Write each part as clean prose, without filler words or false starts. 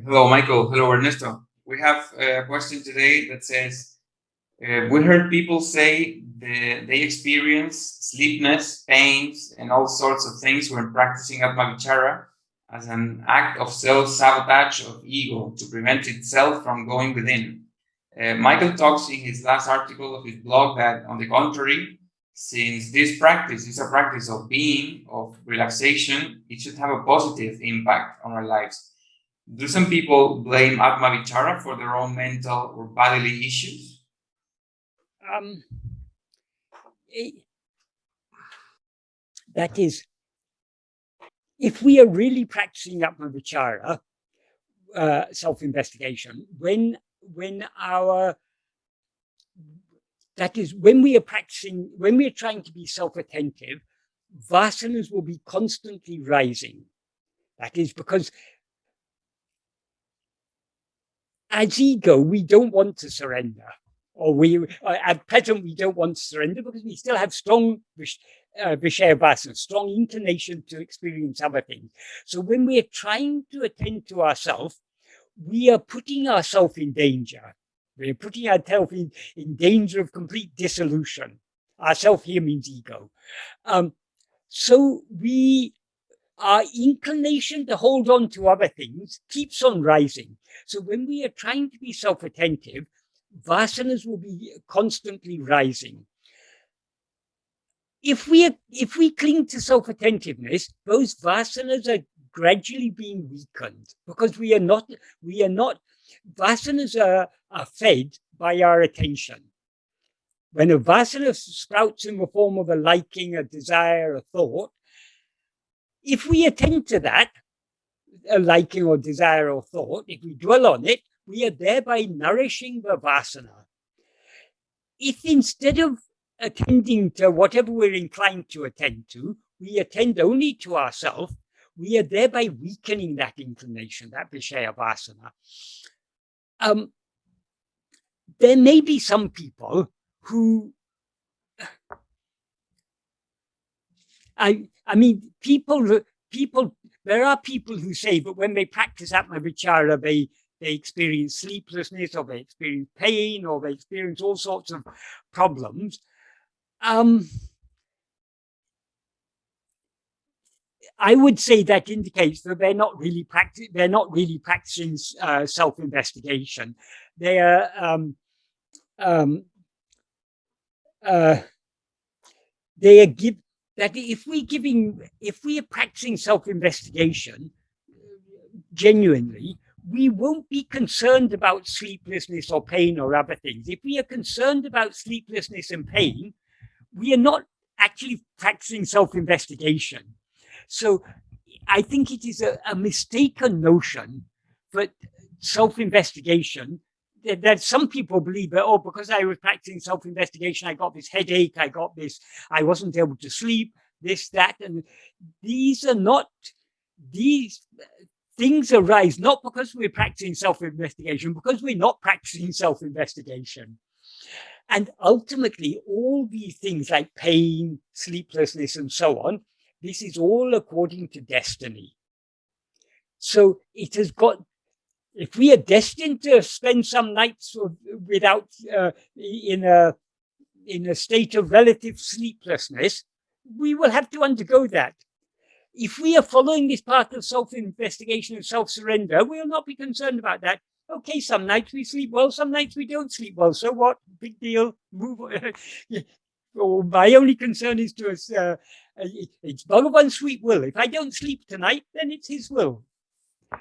Hello, Michael. Hello, Ernesto. We have a question today that says, we heard people say they experience sleepiness, pains, and all sorts of things when practicing Atma-vichara as an act of self-sabotage of ego to prevent itself from going within. Michael talks in his last article of his blog that, on the contrary, since this practice is a practice of being, of relaxation, it should have a positive impact on our lives. Do some people blame Atma-vichara for their own mental or bodily issues? That is, if we are really practicing Atma-vichara, self-investigation, when we are practicing, when we are trying to be self-attentive, vasanas will be constantly rising. That is because as ego, we don't want to surrender, or at present we don't want to surrender because we still have strong Vishaya vasana, strong inclination to experience other things. So when we are trying to attend to ourselves, we are putting ourselves in danger. We are putting ourselves in danger of complete dissolution. Ourself here means ego. So our inclination to hold on to other things keeps on rising. So when we are trying to be self-attentive, vasanas will be constantly rising. If we cling to self-attentiveness, those vasanas are gradually being weakened because vasanas are fed by our attention. When a vasana sprouts in the form of a liking, a desire, a thought, if we attend to that, a liking or desire or thought, if we dwell on it, we are thereby nourishing the vasana. If instead of attending to whatever we're inclined to attend to, we attend only to ourselves, we are thereby weakening that inclination, that Vishaya vasana. There may be some people who, there are people who say that when they practice Atma-vichara, they experience sleeplessness, or they experience pain, or they experience all sorts of problems. I would say that indicates that they're not really practicing self-investigation. They are that if we are practicing self-investigation genuinely, we won't be concerned about sleeplessness or pain or other things. If we are concerned about sleeplessness and pain, we are not actually practicing self-investigation. So I think it is a mistaken notion that self-investigation, that some people believe that, oh, because I was practicing self-investigation, I got this headache, I wasn't able to sleep, this, that, and these things arise not because we're practicing self-investigation, because we're not practicing self-investigation. And ultimately, all these things like pain, sleeplessness, and so on, this is all according to destiny. So it has got, if we are destined to spend some nights without, in a state of relative sleeplessness, we will have to undergo that. If we are following this path of self-investigation and self-surrender, we will not be concerned about that. Okay, some nights we sleep well, some nights we don't sleep well. So what? Big deal. Move on. My only concern is it's Bhagavan's sweet will. If I don't sleep tonight, then it's his will.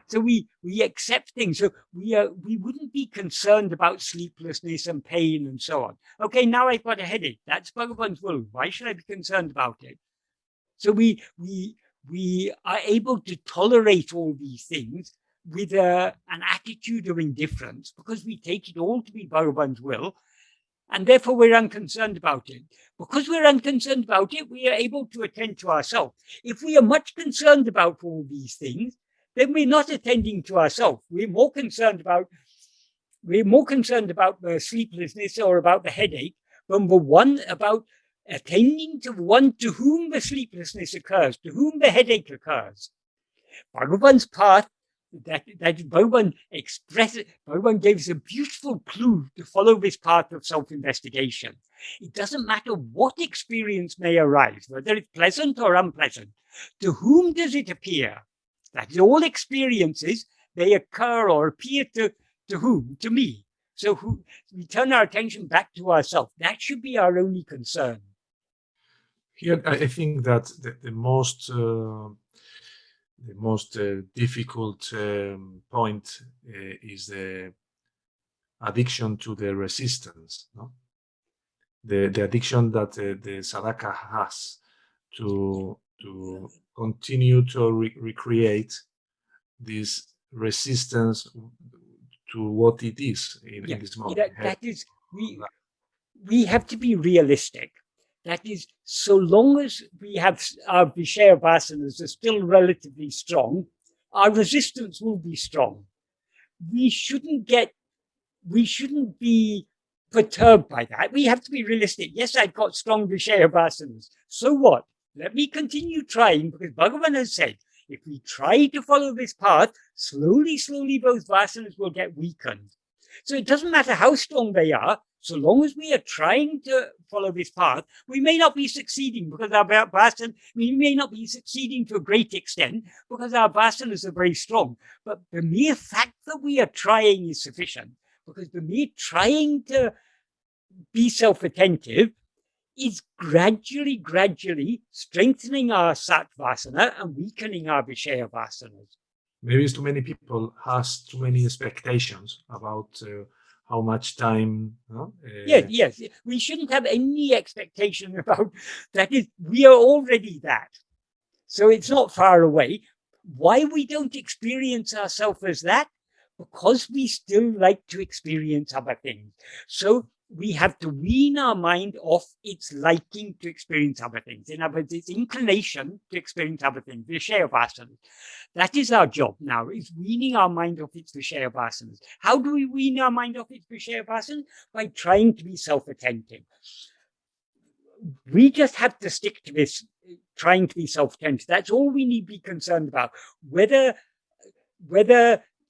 So we accept things. So we wouldn't be concerned about sleeplessness and pain and so on. Okay, now I've got a headache. That's Bhagavan's will. Why should I be concerned about it? So we are able to tolerate all these things with an attitude of indifference because we take it all to be Bhagavan's will, and therefore we're unconcerned about it. Because we're unconcerned about it, we are able to attend to ourselves. If we are much concerned about all these things, then we're not attending to ourselves. We're more concerned about the sleeplessness or about the headache than about attending to one to whom the sleeplessness occurs, to whom the headache occurs. Bhagavan's path that Bhagavan gave us a beautiful clue to follow this path of self-investigation. It doesn't matter what experience may arise, whether it's pleasant or unpleasant. To whom does it appear? That is, all experiences, they occur or appear to whom? To me. So we turn our attention back to ourselves. That should be our only concern. Here, I think that the most difficult point is the addiction to the resistance, no? The addiction that the sadhaka has to continue to recreate this resistance to what it is in this moment. That is, we have to be realistic. That is, so long as we have our Vishaya vasanas are still relatively strong, our resistance will be strong. We shouldn't be perturbed by that. We have to be realistic. Yes, I've got strong Vishaya vasanas. So what? Let me continue trying, because Bhagavan has said, if we try to follow this path, slowly, those vasanas will get weakened. So it doesn't matter how strong they are, so long as we are trying to follow this path, we may not be succeeding because our vasanas, we may not be succeeding to a great extent because our vasanas are very strong. But the mere fact that we are trying is sufficient, because the mere trying to be self-attentive is gradually strengthening our sat vasana and weakening our Vishaya vasanas. Maybe too many people has too many expectations about how much time. Yes. We shouldn't have any expectation about that. We are already that. So it's not far away. Why we don't experience ourselves as that? Because we still like to experience other things. So we have to wean our mind off its liking to experience other things. In other words, its inclination to experience other things, Vishaya vasanas. That is our job now, is weaning our mind off its Vishaya vasanas. How do we wean our mind off its Vishaya vasanas? By trying to be self-attentive. We just have to stick to this, trying to be self-attentive. That's all we need to be concerned about. Whether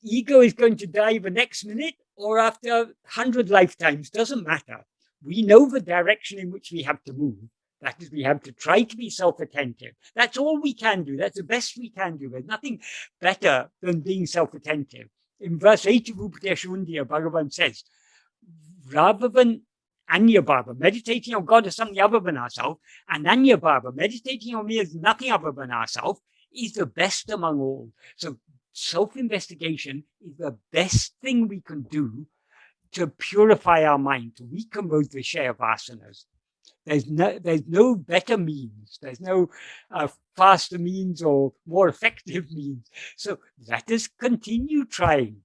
ego is going to die the next minute or after 100 lifetimes, doesn't matter. We know the direction in which we have to move. That is, we have to try to be self-attentive. That's all we can do. That's the best we can do. There's nothing better than being self-attentive. In verse 8 of Upadēśa Undiyār, Bhagavan says, rather than Anya-bhava, meditating on God as something other than ourselves, and Anya-bhava, meditating on me as nothing other than ourselves, is the best among all. So self-investigation is the best thing we can do to purify our mind, to weaken those Vishaya vasanas. There's no better means. There's no faster means or more effective means. So let us continue trying.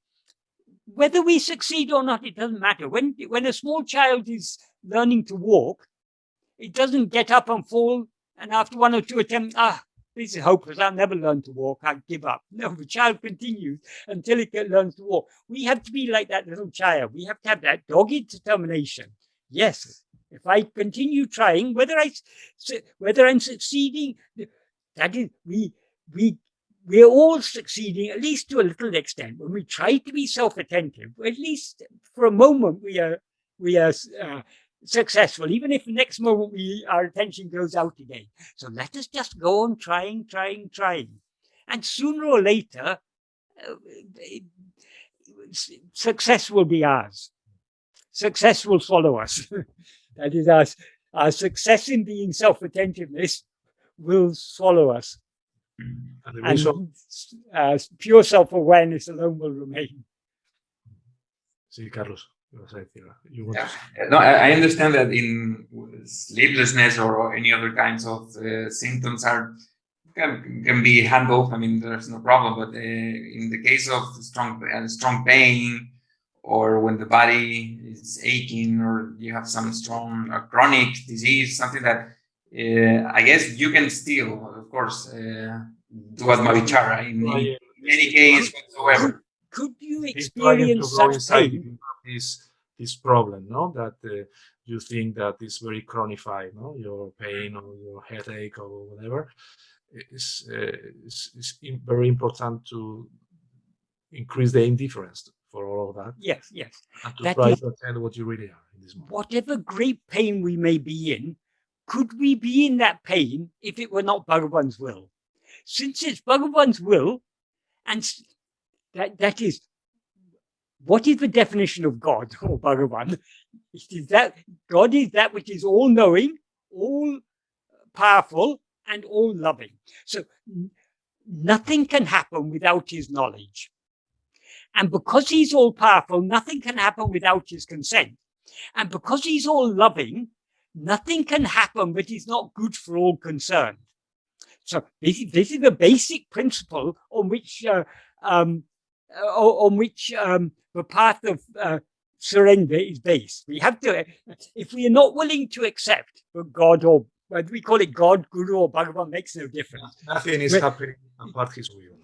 Whether we succeed or not, it doesn't matter. When a small child is learning to walk, it doesn't get up and fall, and after one or two attempts, this is hopeless, I'll never learn to walk, I'll give up. No, the child continues until it learns to walk. We have to be like that little child. We have to have that dogged determination. Yes, if I continue trying, whether I'm succeeding, that is, we're all succeeding, at least to a little extent. When we try to be self-attentive, at least for a moment we are successful, even if the next moment our attention goes out again. So let us just go on trying. And sooner or later, success will be ours. Success will follow us. That is, our success in being self-attentiveness will follow us. And pure self-awareness alone will remain. Sí, Carlos. No, I understand that in sleeplessness or any other kinds of symptoms can be handled. I mean, there's no problem. But in the case of strong pain, or when the body is aching, or you have some strong chronic disease, something that I guess you can still, of course, do Atma-vichara in any case whatsoever. Could you experience such pain? This problem, no? That you think that is very chronified, no? Your pain or your headache or whatever. It's very important to increase the indifference for all of that. Yes, yes. And to That try is- to attend what you really are in this moment. Whatever great pain we may be in, could we be in that pain if it were not Bhagavan's will? Since it's Bhagavan's will, and that is, what is the definition of God or Bhagavan? It is that God is that which is all-knowing, all-powerful, and all-loving. So nothing can happen without his knowledge. And because he's all-powerful, nothing can happen without his consent. And because he's all-loving, nothing can happen that is not good for all concerned. So this is the basic principle on which the path of surrender is based. We have to, if we are not willing to accept that God, or whether we call it God, Guru, or Bhagavan, makes no difference. Nothing is happening apart his will.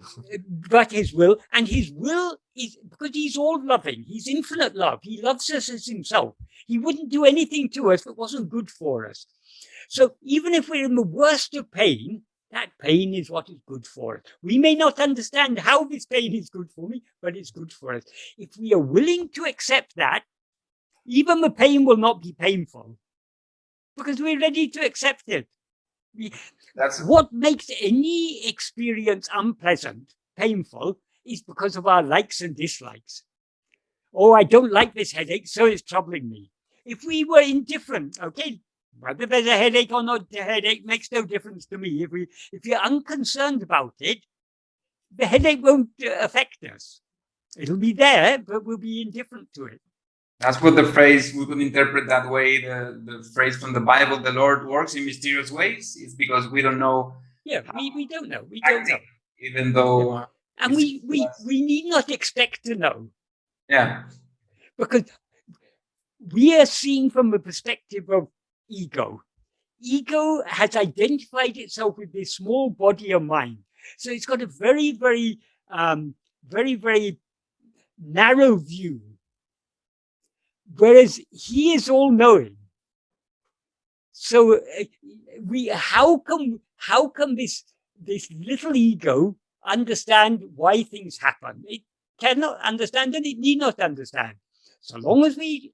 But his will, and his will is because he's all loving. He's infinite love. He loves us as himself. He wouldn't do anything to us that wasn't good for us. So even if we're in the worst of pain, that pain is what is good for us. We may not understand how this pain is good for me, but it's good for us. If we are willing to accept that, even the pain will not be painful because we're ready to accept it. What makes any experience unpleasant, painful, is because of our likes and dislikes. Oh, I don't like this headache, so it's troubling me. If we were indifferent, okay, whether there's a headache or not, the headache makes no difference to me. If you're unconcerned about it, the headache won't affect us. It'll be there, but we'll be indifferent to it. That's what the phrase, we could interpret that way, the phrase from the Bible, the Lord works in mysterious ways, is because we don't know. Yeah, we don't know. We don't know. Even though... and we need not expect to know. Yeah. Because we are seeing from the perspective of ego. Ego has identified itself with this small body of mind. So it's got a very, very, very narrow view. Whereas he is all knowing. So how can this little ego understand why things happen? It cannot understand and it need not understand. So long as we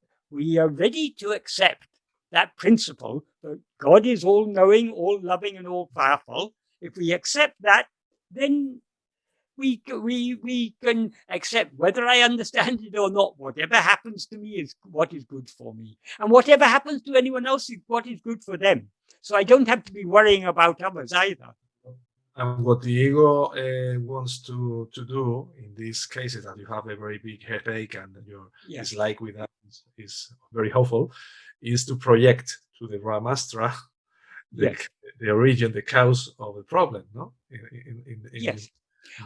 are ready to accept that principle that God is all knowing, all loving, and all powerful, if we accept that, then we can accept whether I understand it or not. Whatever happens to me is what is good for me. And whatever happens to anyone else is what is good for them. So I don't have to be worrying about others either. And what the ego wants to do in these cases, that you have a very big headache and your dislike with that is very helpful, is to project to the Brahmastra the origin, the cause of the problem, no? Yes.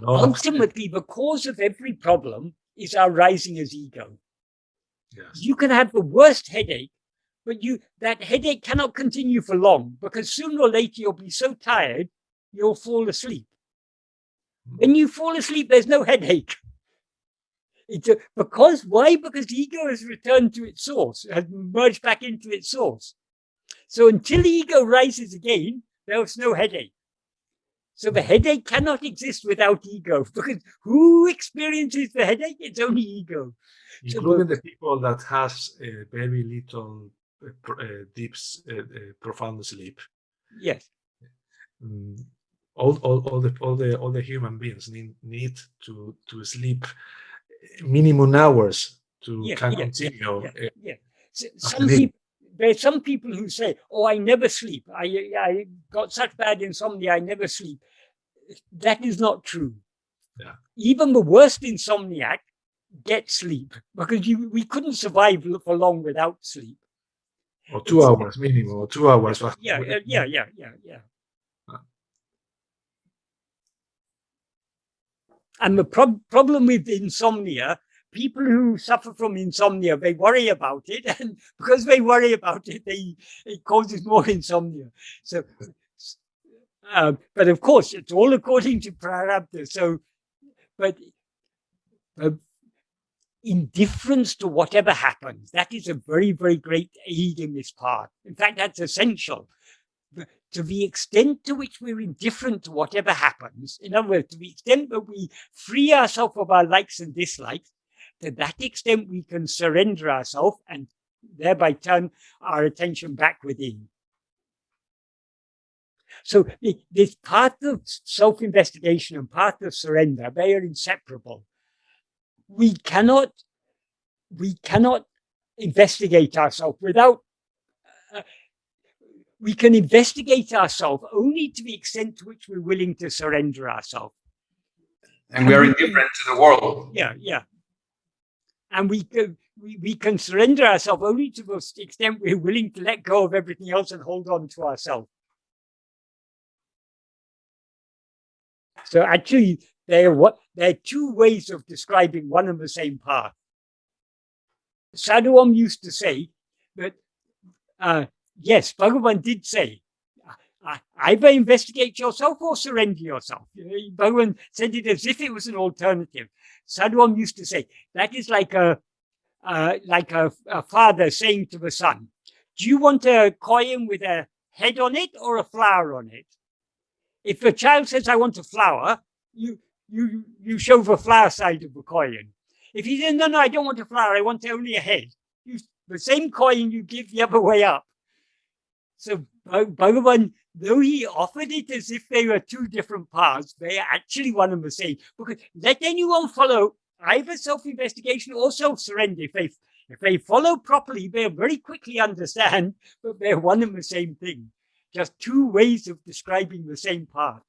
Ultimately, the cause of every problem is our rising as ego. Yes. You can have the worst headache, but that headache cannot continue for long because sooner or later you'll be so tired you'll fall asleep. When you fall asleep, there's no headache. Why? Because ego has returned to its source, has merged back into its source. So until ego rises again, there's no headache. So the headache cannot exist without ego, because who experiences the headache? It's only ego. Including the people that has a very little deep, profound sleep. Yes. All the human beings need to sleep minimum hours to continue. There's some people who say, "Oh, I never sleep. I got such bad insomnia, I never sleep." That is not true. Yeah. Even the worst insomniac gets sleep because we couldn't survive for long without sleep. Or 2 hours minimum, or 2 hours. Yeah. And the problem with insomnia, people who suffer from insomnia, they worry about it, and because they worry about it, it causes more insomnia. So, but of course, it's all according to prarabdha. So, but indifference to whatever happens, that is a very, very great aid in this path. In fact, that's essential. to the extent to which we're indifferent to whatever happens, in other words, to the extent that we free ourselves of our likes and dislikes, to that extent we can surrender ourselves and thereby turn our attention back within. So this part of self-investigation and part of surrender, they are inseparable. We cannot investigate ourselves without, we can investigate ourselves only to the extent to which we're willing to surrender ourselves. And we are indifferent to the world. Yeah. And we can surrender ourselves only to the extent we're willing to let go of everything else and hold on to ourselves. So actually, there are two ways of describing one and the same path. Sadhuam used to say that, yes, Bhagavan did say, either investigate yourself or surrender yourself. Bhagavan said it as if it was an alternative. Sadhuam used to say, that is like a father saying to the son, do you want a coin with a head on it or a flower on it? If the child says, I want a flower, you show the flower side of the coin. If he says, no, I don't want a flower, I want only a head, the same coin you give the other way up. So Bhagavan, though he offered it as if they were two different paths, they are actually one and the same. Because let anyone follow either self-investigation or self-surrender. If they follow properly, they'll very quickly understand that they're one and the same thing. Just two ways of describing the same path.